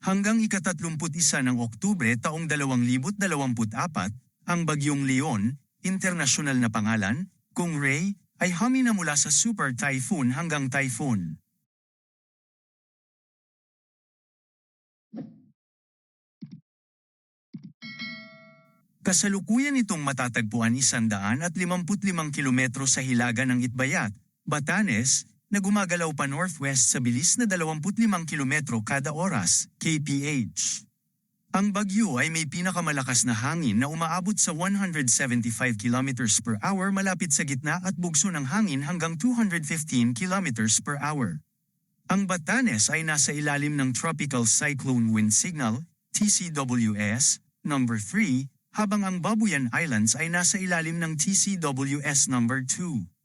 Hanggang ika-31 ng Oktubre taong 2024, ang Bagyong Leon, internasyonal na pangalan, kung Ray, ay humi na mula sa super typhoon hanggang typhoon. Kasalukuyan itong matatagpuan 155 kilometro sa hilaga ng Itbayat, Batanes, na gumagalaw pa northwest sa bilis na 25 kilometro kada oras, kph. Ang bagyo ay may pinakamalakas na hangin na umaabot sa 175 kilometers per hour malapit sa gitna at bugso ng hangin hanggang 215 kilometers per hour. Ang Batanes ay nasa ilalim ng Tropical Cyclone Wind Signal, TCWS, number 3, habang ang Babuyan Islands ay nasa ilalim ng TCWS number 2.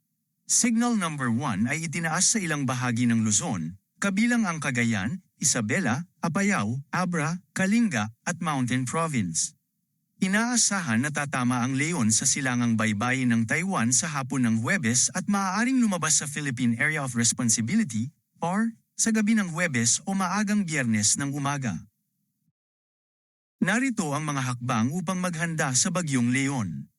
Signal number 1 ay itinaas sa ilang bahagi ng Luzon, kabilang ang Cagayan, Isabela, Apayao, Abra, Kalinga, at Mountain Province. Inaasahan na tatama ang Leon sa silangang baybayin ng Taiwan sa hapon ng Huwebes at maaaring lumabas sa Philippine Area of Responsibility, or sa gabi ng Huwebes o maagang Biyernes ng umaga. Narito ang mga hakbang upang maghanda sa Bagyong Leon.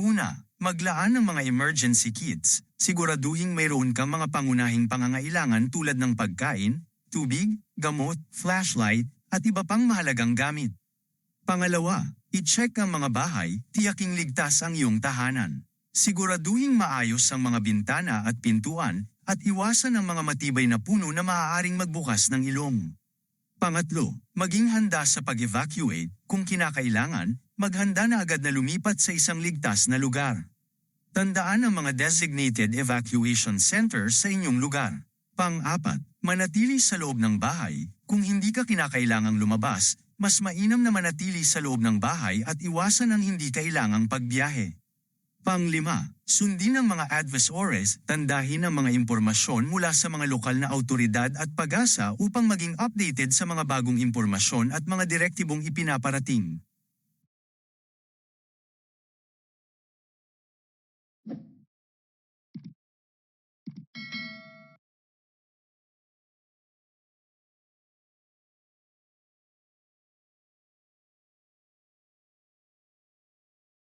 Una, maglaan ng mga emergency kits. Siguraduhing mayroon kang mga pangunahing pangangailangan tulad ng pagkain, tubig, gamot, flashlight, at iba pang mahalagang gamit. Pangalawa, i-check ang mga bahay, tiyaking ligtas ang iyong tahanan. Siguraduhing maayos ang mga bintana at pintuan, at iwasan ang mga matibay na puno na maaaring magbukas ng ilong. Pangatlo, maging handa sa pag-evacuate. Kung kinakailangan, maghanda na agad na lumipat sa isang ligtas na lugar. Tandaan ang mga designated evacuation centers sa inyong lugar. Pang-apat, manatili sa loob ng bahay. Kung hindi ka kinakailangang lumabas, mas mainam na manatili sa loob ng bahay at iwasan ang hindi kailangang pagbiyahe. Pang-lima, sundin ang mga advisories, tandahin ang mga impormasyon mula sa mga lokal na awtoridad at pag-asa upang maging updated sa mga bagong impormasyon at mga direktibong ipinaparating.